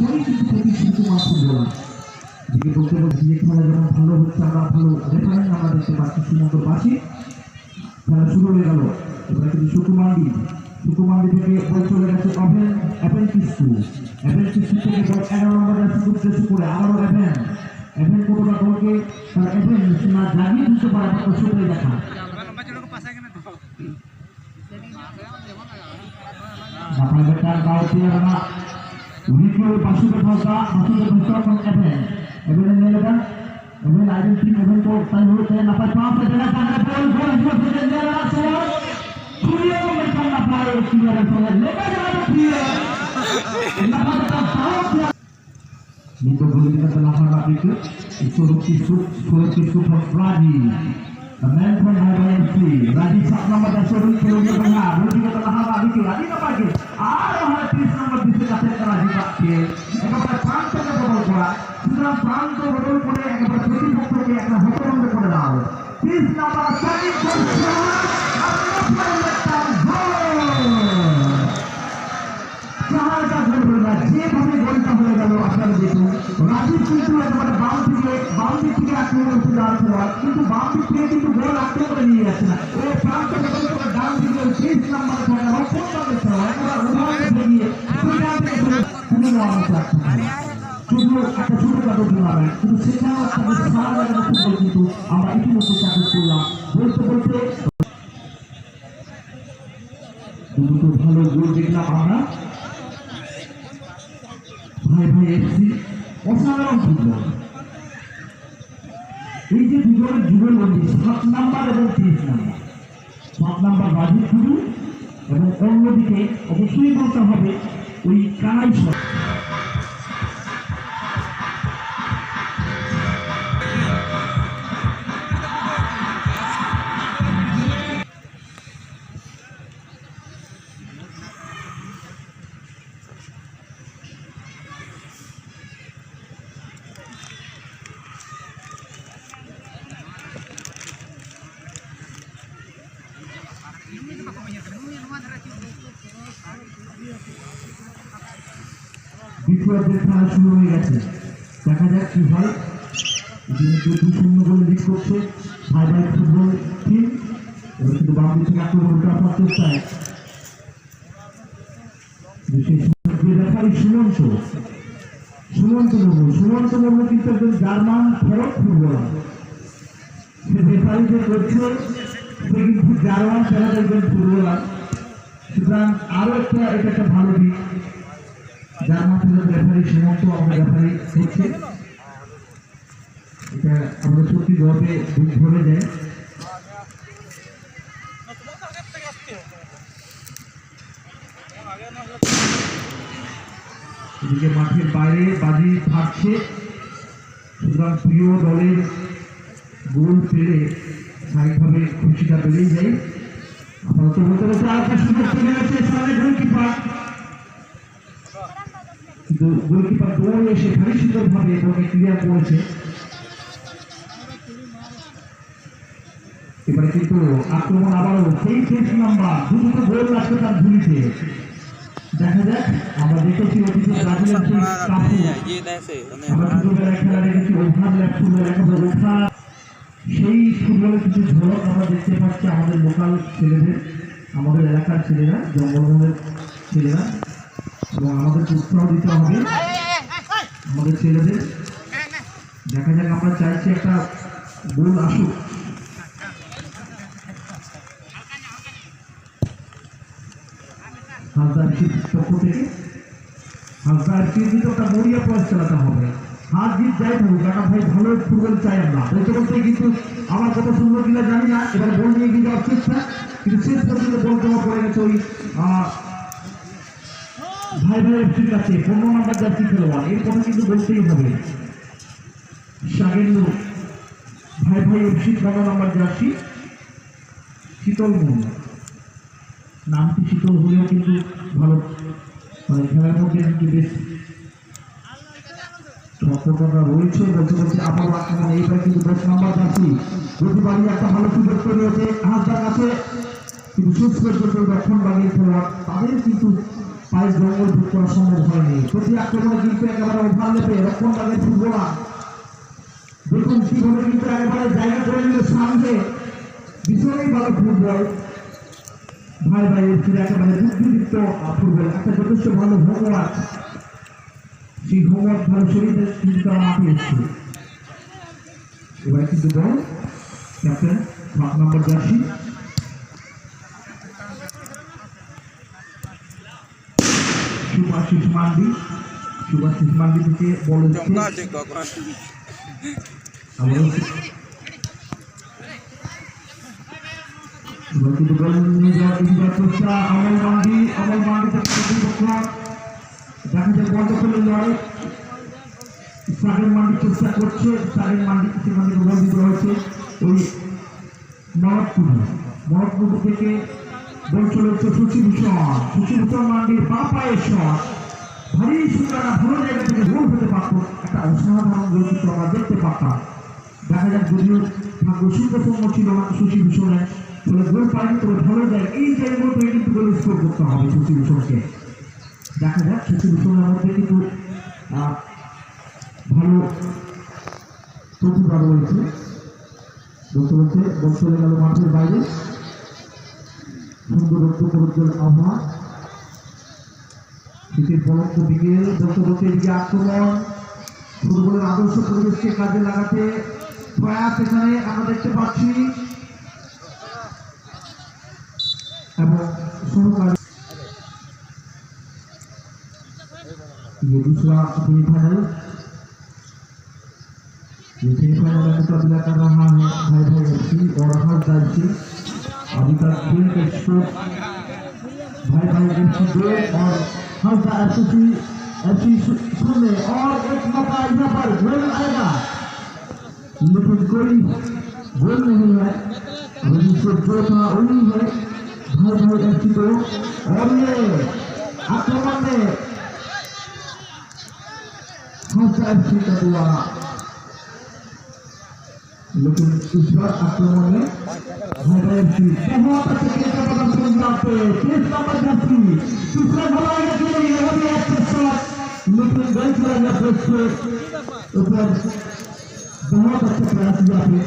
বছরই কিন্তু প্রতিষ্ঠিত ফুটবলার। দিকে বলতে বলছি যে খেলা যখন ভালো হচ্ছে, আমরা ভালো রেফারেন্স আমরা দেখতে পাচ্ছি শ্রীমঙ্গলবাসী। খেলা শুরু হয়ে গেল, এবার কিন্তু সুকুমান্ডি থেকে বল চলে গেছে অ্যাপেন্টিস্কু থেকে বল 11 নম্বর উদ্দেশ্য করে আবারও এভেন কতটা গোলকে তার না জাগিয়ে দিতে পারে আপনার সেটাই দেখা। Nito Golina telah merapikan Suruki Super Raji, the man from Highway MC, Raji sak nama dan Suruki Golina tengah, Golina telah merapikan, Raji tak pagi, ada hati nama bisa kasih ke Raji pakai, ekor pranto ke bawah kuat, sudah pranto bawah kuat, ekor putih bawah kuat, ekor hotel bawah kuat dah, tis nama Sani Golina, apa perletan सहायता गोल होगा जे भावे गोलटा হয়ে গেল। আপনারা দেখুন রাজীব কিন্তু একেবারে বাম দিকে আক্রমণ করতে যাচ্ছিল, কিন্তু বাম দিক থেকে কিন্তু গোল আক্রমণে নিয়ে যাচ্ছে না, ও প্রান্ত থেকে ডান দিকে 30 নম্বরে থাকে রক্ষণ করতে একবার উদাহরণ দিয়ে শুরু নেওয়া শুধু একটা ছোটখাটো টুর্নামেন্ট, কিন্তু সেখানেও একটা সারা জায়গায় ফুটবল কিন্তু আমরা ইতিমধ্যে চাকরি করলাম। বলতে দুটো ভালো গোল দেখলাম আমরা। ভাই এফসি অসাধারণ ফুটবল। এই যে দুজনের যুগলবন্দি 7 নাম্বার এবং 30 নাম্বার, 7 নাম্বার রাজীব গুরু এবং অন্যদিকে অবশ্যই বলতে হবে ওই কানাই সর। দ্বিতীয়ার্ধের খেলা শুরু হয়ে গেছে, দেখা যাক কি হয়। 2-0 গোলে লিড করছে হাইডাই ফুটবল টিম। এবার কিন্তু বাম দিক থেকে আক্রমণ করার চেষ্টায় রেফারি সুমন্ত মুর্মু কিন্তু একজন জার্মান ফেরত ফুটবলার। রেফারি যে করছে সে কিন্তু জার্মান ফেরত একজন ফুটবলার, সুতরাং আরো এটা একটা ভালো দিক। জার্মান ফেরত রেফারি সুমন্ত আমাদের রেফারি হচ্ছে, এটা আমাদের সত্যি গর্বে ভরে যায়। এদিকে মাঠের বাইরে বাজি থাকছে, সুতরাং প্রিয় দলের গোল পেলে স্বাভাবিকভাবে খুশিটা বেড়েই যায়। আপাতত বলতে বলতে আরেকটা সুযোগ চলে গেছে সামনে গোলকিপার, কিন্তু গোলকিপার গোল এসে ভারী সুন্দরভাবে বলকে ক্লিয়ার করেছে। এবারে কিন্তু আক্রমণ আবারও সেই 30 নাম্বার, দুটো গোল লাগছে তার ঝুলিতে। দেখা যাক, আমরা দেখেছি অতীতে ব্রাজিলের সেই কাপু, আমরা ছোটবেলায় খেলা দেখেছি ওভারল্যাপ ফুটবল, একেবারে ওভার, সেই ফুটবলের কিছু ঝলক আমরা দেখতে পাচ্ছি আমাদের লোকাল ছেলেদের, আমাদের এলাকার ছেলেরা, জঙ্গলমহলের ছেলেরা, এবং আমাদের উৎসাহ দিতে হবে আমাদের ছেলেদের। দেখা যাক, আমরা চাইছি একটা গোল আসুক। হাসদারকির পক্ষ থেকে হাসদারকির কিন্তু একটা মরিয়া প্রয়াস চালাতে হবে। হার জিত যাই থাকুক, কারণ ভাই ভালো ফুটবল চাই আমরা। বলতে কিন্তু আমার কত সুন্দর কিনা জানি না, এবার বল নিয়ে গিয়ে যাওয়ার চেষ্টা, কিন্তু শেষ পর্যন্ত বল জমা পড়ে গেছে ওই ভাই এফসির কাছে। 15 নাম্বার জার্সি খেলোয়াড়, এর কথা কিন্তু বলতেই হবে। শাগেন্দু ভাই এফসির 15 নাম্বার জার্সি, শীতল মন, নামটি শীতল হলেও কিন্তু ভালো মানে খেলার মধ্যে কিন্তু বেশ সফলতা রয়েছে। বলতে আবার আক্রমণ, এইবার কিন্তু 10 নাম্বার জার্সি প্রতিবারই একটা ভালো সুযোগ তৈরি হয়েছে হাসদার কাছে, কিন্তু শেষ পর্যন্ত রক্ষণ বাগিয়ে খেলোয়াড় তাদের কিন্তু পায়ের জঙ্গল ভোগ করা সম্ভব হয়নি। প্রতি আক্রমণে কিন্তু একেবারে ওভারলেপে রক্ষণ ভাগের ফুটবলার দেখুন কিভাবে কিন্তু একেবারে জায়গা করে নিল সামনে, ভীষণই ভালো ফুটবল। ভাই ভাই এর একেবারে বুদ্ধিদীপ্ত ফুটবল, একটা যথেষ্ট ভালো হোমওয়ার্ক। সেই হোমওয়ার্ক ভালো শরীরে কিন্তু তারা মাঠে এসছে। এবার কিন্তু বল ক্যাপ্টেন 7 নম্বর জার্সি সুভাষিস মান্ডি থেকে বল কিন্তু বল নিয়ে যাওয়ার চেষ্টা অমল মান্ডি দেখা যায় বল দখলের লড়াই। সাগের মান্ডি চেষ্টা করছে, সাগের মান্ডি সেখান থেকে বল দিতে হয়েছে ওই মরদপুর থেকে বল চলে হচ্ছে শশীভূষণ মান্ডির বা পায়ের শট, ভারী সুন্দর ভালো জায়গা থেকে গোল হতে পারত। একটা অসাধারণ গোলচিত্র আমরা দেখতে পারতাম। দেখা যাক যদিও ভাগ্য সুন্দরপূর্ণ ছিল না শশীভূষণের, ফলে গোল পায়নি, তবে ভালো যায় এই জায়গাগুলো পেয়ে কিন্তু গোল স্কোর করতে হবে শশীভূষণকে। দেখা যাক শশীভূষণের মধ্যে কিন্তু ভালো প্রতিভা রয়েছে। বল চলে গেল মাঠের বাইরে, সুন্দর রৌদ্র আবহাওয়া, শীতের পলক বিকেল, বলতে এদিকে আক্রমণ, ফুটবলের আদর্শ পরিবেশকে কাজে লাগাতে প্রয়াস এখানে আমরা দেখতে পাচ্ছি এবং সহকারী दूसरा सेमीफाइनल में मुकाबला कर रहा है भाई भाई एफसी और हल्का एफसी। अभी तक खेल के स्कोर भाई भाई एफसी 2 और हल्का एफसी 0 और एक मौका यहाँ पर गोल आएगा, लेकिन कोई गोल नहीं है। अभी जो था वही है भाई भाई एफसी 2 और ये आक्रमण में एफसी का हुआ, लेकिन इस बार आक्रमण में एफसी बहुत अच्छे खेल का प्रदर्शन करते हैं। 3 नंबर जर्सी दूसरा भलाएगा के लिए वो भी अच्छा शॉट, लेकिन गलत हो गया प्रेस के ऊपर, बहुत अच्छा प्रयास किया पे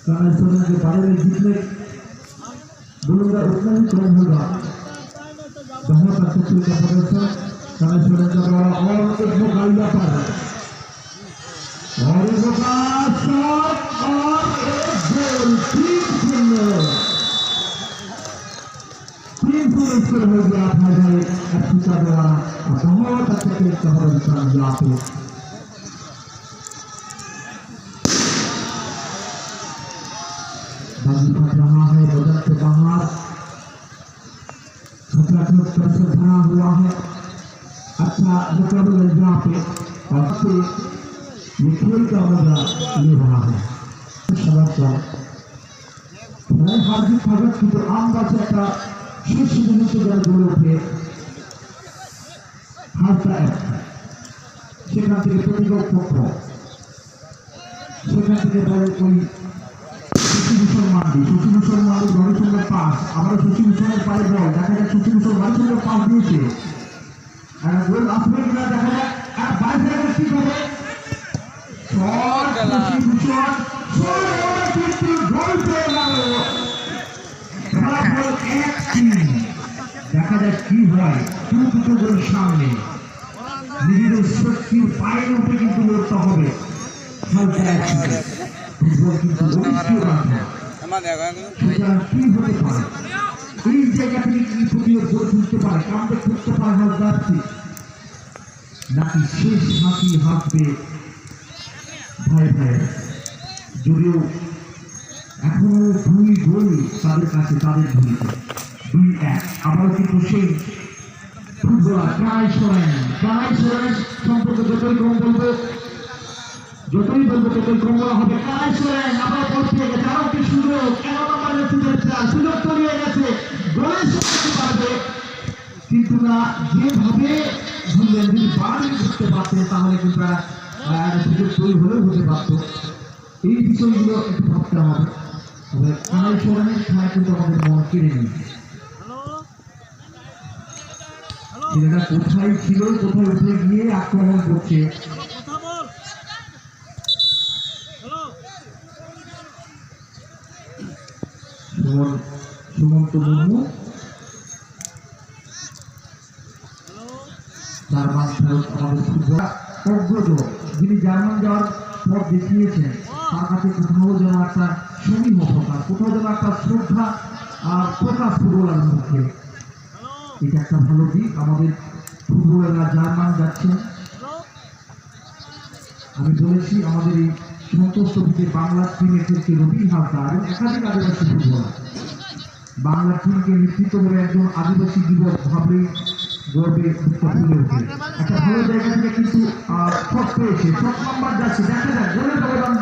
कामेश्वर के बारे में जितने बोलूंगा उतना ही कम होगा। बहुत अच्छा खेल का प्रदर्शन कामेश्वर का द्वारा और एक मुकाबला पर और एक शॉट और एक गोल, 3-0 स्कोर हो गया भाई भाई एफसी का द्वारा। बहुत अच्छा खेल का प्रदर्शन यहाँ पे बाजी फट रहा है बदल से बाहर, भरा हुआ है। अच्छा मुकाबला यहाँ पे और ये खेल का मजा ले रहा है। हार्दिक स्वागत की आम बात का शीर्ष दिनों से जल गए उठे हालता है সেখান থেকে প্রতিপক্ষ সেখান থেকে বলে ওই শশীভূষণ মান্ডি রবিচন্দ্র পাস, আবার শশীভূষণের পায়ে বল, দেখা যায় শশীভূষণ রবিচন্দ্র পাস দিয়েছে, গোল আসবে কিনা দেখা যাক। আর বাইরে কি করে শশীভূষণ গোল পেয়ে গেল, দেখা যাক কি হয়। দুটো গোল সামনে, নিজেদের শক্তির পায়ের উপরে কিন্তু লড়তে হবে। এই জায়গা থেকে কি প্রতিরোধ গড়ে তুলতে পারে, কামতে করতে পারে যাচ্ছি নাকি শেষ হাসি হাসবে ভাই ভাই। যদিও এখনো 2 গোল তাদের কাছে, তাদের ভূমিকা 2-1। আবার কিন্তু সেই ফুটবলার প্রায় সরেন সম্পর্কে যতই কম বলবো ততই কম বলা হবে। প্রায় সরেন আবার বলতে গেছে আরো কি সুযোগ, সুযোগ তৈরি হয়ে গেছে, গোলের সময় পারবে, কিন্তু না যেভাবে যদি বাড়ি করতে পারতেন তাহলে কিন্তু সুযোগ তৈরি হলেও হতে পারত। এই বিষয়গুলো একটু ভাবতে হবে। আড়াই সরণের খেলা কিন্তু আমাদের মন কেড়ে নিয়েছে। ছেলেরা কোথায় ছিল, কোথায় উঠে গিয়ে আক্রমণ করছে। সুমন্ত মুর্মু জার্মান ফেরত আমাদের ফুটবল অগ্রজ, যিনি জার্মান যাওয়ার পথ দেখিয়েছেন, তার কাছে কোথাও যেন একটা সমীহ প্রকাশ, কোথাও যেন একটা শ্রদ্ধা আর প্রকাশ ফুটবলার মধ্যে। এটা একটা ভালো দিক। আমাদের ফুটবলাররা জার্মান যাচ্ছেন। আমি বলেছি আমাদের এই সন্তোষ ট্রফিতে বাংলার টিমে খেলছে রবি হালদার এবং একাধিক আদিবাসী ফুটবলার। বাংলার টিমকে নেতৃত্ব করে একজন আদিবাসী যুবক ভাবলেই গর্বে ফুলে ওঠে। একটা ভালো জায়গা থেকে কিন্তু শট পেয়েছে, শট নাম্বার যাচ্ছে, দেখা যাক গোলের ব্যবধান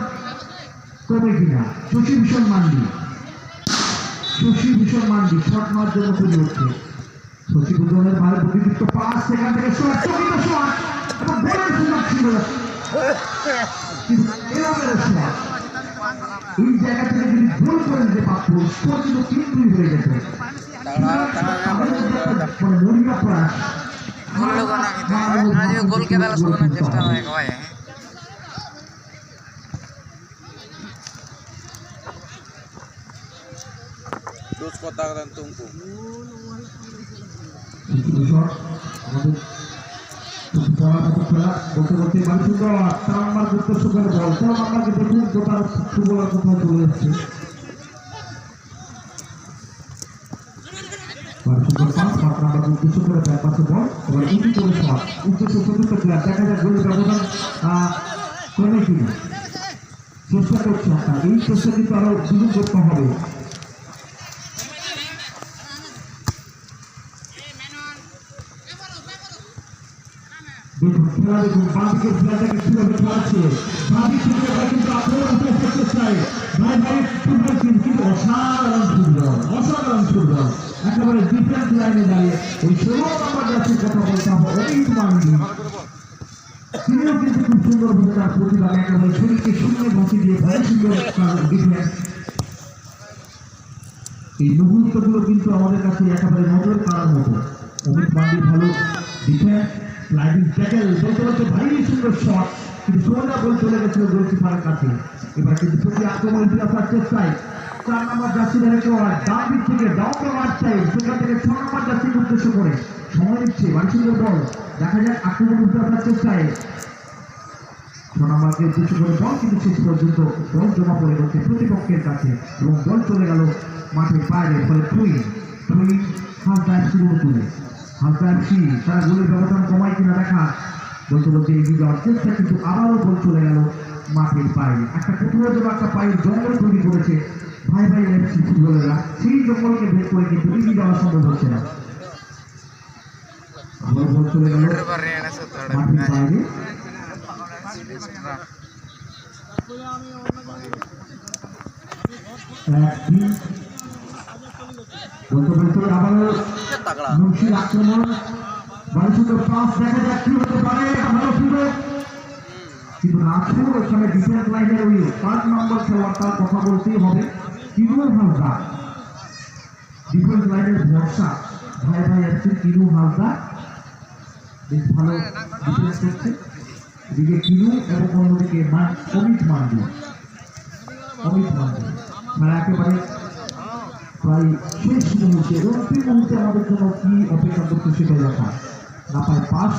কমে কিনা। শশীভূষণ মান্ডি শট মারার জন্য তৈরি হচ্ছে। শশীভূষণের ভালো প্রতিযুক্ত পাস, সেখান থেকে শট, চকিত শট এবং গোলের সুযোগ ছিল, কিন্তু এরকমের শট। এই জায়গা থেকে যদি গোল করে দিতে পারত, স্কোর কিন্তু 3-2 হয়ে যেত। মরিয়া প্রয়াস गोल के दाला सोना चेष्टा है कवाय दोस्त को ताकत तुमको আমাদের খেলা বলতে বলতে মানে শুধু 4 নম্বর যুক্ত সুপার বল 4 নম্বরকে দেখুন গোটা ফুটবলার কোথায় চলে যাচ্ছে। চেষ্টা করছে আপনার এই চেষ্টা কিন্তু আরো সুযোগ করতে হবে। দেখুন খেলা, দেখুন বাঁদিকের খেলাটাকে কিভাবে খেলাচ্ছে, বাঁদিক থেকে কিন্তু আক্রমণ করতে চেষ্টায় ভাই ভাই ফুটবল টিম কিন্তু অসাধারণ ফুটবল একেবারে ডিফেন্স লাইনে দাঁড়িয়ে ওই 16 নম্বর যাচ্ছে কথা বলতে হবে অমিত মান্ডি। তিনিও কিন্তু খুব সুন্দরভাবে তার প্রতিভা একেবারে শরীরকে শূন্য বসে দিয়ে ভালো সুন্দর ডিফেন্স। এই মুহূর্তগুলো কিন্তু আমাদের কাছে একেবারে নজর কাড়ার মতো। অমিত মান্ডি ভালো ডিফেন্স, স্লাইডিং ট্যাকল, বলতে বলতে ভারী সুন্দর শট, কিন্তু সোজা বল চলে গেছিল গোলকিপারের কাছে। এবার কিন্তু প্রতি আক্রমণ ফেরার চেষ্টায় 4 নম্বর জার্সি ধরে ডান দিক থেকে ডাউন দ্য রাইট সাইড, সেখান থেকে 6 নম্বর জার্সিকে উদ্দেশ্য করে সময় নিচ্ছে ভারী সুন্দর বল। দেখা যাক আক্রমণ ফেরার চেষ্টায় 6 নম্বরকে উদ্দেশ্য করে বল, কিন্তু শেষ পর্যন্ত বল জমা পড়ে গেছে প্রতিপক্ষের কাছে এবং বল চলে গেল মাঠের বাইরে। ফলে তুই হালকা শুরু তুলে হালকা তারা গোলের ব্যবধান কমায় কিনা দেখা বলতে বলতে এগিয়ে যাওয়ার চেষ্টা, কিন্তু আবারও বল চলে গেল মাঠের বাইরে। একটা কোথাও যেন একটা পায়ের জঙ্গল তৈরি করেছে ভাই ভাই এফসি ফুটবলাররা, সেই জঙ্গলকে ভেদ করে কিন্তু এগিয়ে যাওয়া সম্ভব হচ্ছে না। আবার বল চলে গেল মাঠের বাইরে। বলতে বলতে আবারও মুন্সির আক্রমণ, ভালো সুন্দর পাস, দেখা যাক কি হতে পারে, ভালো সুযোগ, কিন্তু নাথুর ওখানে ডিফেন্স লাইনের ওই 5 নম্বর খেলোয়াড়টার কথা বলতেই হবে। কিনু হালদার ডিফেন্স লাইনের ভরসা, ভাই ভাই আসছে কিনু হালদার বেশ ভালো ডিফেন্স করছে। এদিকে কিনু এবং অন্যদিকে অমিত মান্ডি তারা একেবারে প্রায় শেষ মুহূর্তে অন্তিম মুহূর্তে আমাদের জন্য কি অপেক্ষা করছে সেটাই দেখা। না পায় পাস,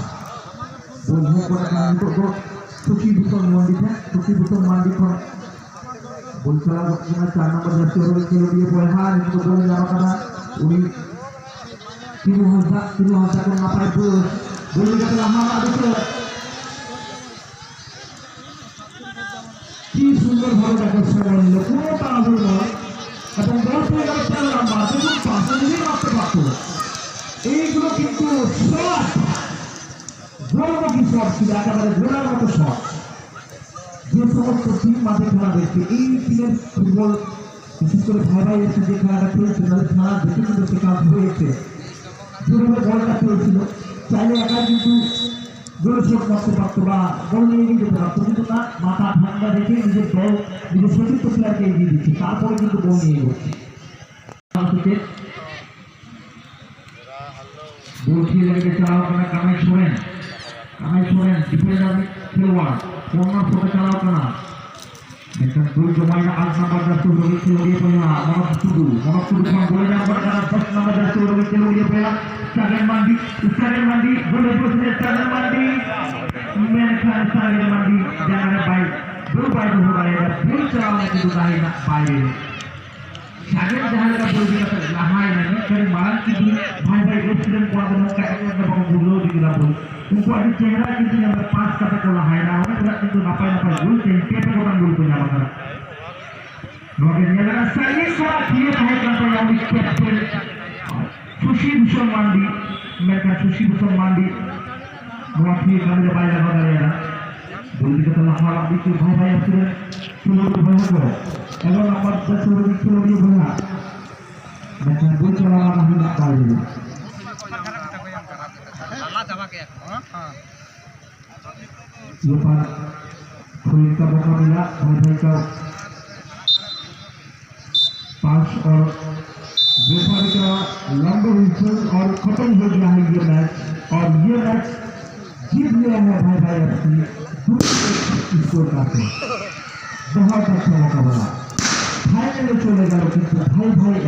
বল করে শশীভূষণ মান্ডি বল খেলা 4 নম্বর জাতীয় দিয়ে পড়ে হার বলে যাওয়া কথা। উনি কিনু হালদার না পায় বলে গেছে কি সুন্দর ভাবে দেখার সময় নিল, কোনো তাড়াহুড়ো নয় এবং বল পেয়ে গেল 4 নম্বর, দেখুন পাশে যদি মারতে পারত। এইগুলো কিন্তু শট, গোলমুখী শট ছিল, একেবারে গোলার মতো শট। যে সমস্ত টিম মাঠে খেলা দেখছে, এই টিমের ফুটবল বিশেষ করে ভাই ভাই এসে যে খেলাটা খেলছে তাদের খেলা দেখে কিন্তু সে কাজ হয়েছে। যেভাবে বলটা খেলছিল চাইলে একা কিন্তু গোলশট মারতে পারতো বা বল নিয়ে এগিয়ে যেতে পারতো, কিন্তু না, মাথা ঠান্ডা রেখে নিজের দল নিজের সতীর্থ প্লেয়ারকে এগিয়ে দিচ্ছে, তারপরে কিন্তু বল নিয়ে এগোচ্ছে। বল খেয়ে লেগে চালাও কেনা কামাই ছোড়েন ডিফেন্ডার খেলোয়াড় কর্নার ফোটে চালাও কেনা দেখেন দুই জমাইনা 8 নাম্বার জার্সি রোহিত খেলোয়াড় পেলা মনক টুডু কোন গোলে নাম্বার কারা 10 নাম্বার জার্সি রোহিত খেলোয়াড় পেলা সাগেন মান্ডি গোলে পৌঁছে সাগেন মান্ডি মেন খান সাগেন মান্ডি জানারে ভাই দুই বাইরে হয়ে গেল ফুল চালানো কিন্তু গায়ে না বাইরে সাগেন জাহারে का बोल दिया था लहाई नहीं फिर मारन की भाई एक्सीडेंट को हम कहते हैं जब हम गुलो दिखला बोल उनको अभी चेहरा किसी नंबर 5 का को लहाई ना होने पूरा किंतु नापाई बोल टेंटे पे कोन बोल को जावा कर नोगे ये लगा सही सोरा किए भाई का तो यार कैप्टन सुशी भूषण मांडी मैं का सुशी भूषण मांडी मुआफी गाने भाई लगा रहेगा बोल दिया था लहाई अभी के भाई एक्सीडेंट सुनो भाई को এবার আমার কাছে খেলোয়াড় বলা দেখেন বল চালানো नहीं ना पाएगा ये पर खोल का मौका मिला भाई का पास और रेफरी का लंबा विसल और खत्म हो गया है ये मैच और ये मैच जीत लिया है भाई अपनी स्कोर का बहुत अच्छा मुकाबला फाइनल चले गए, किंतु भाई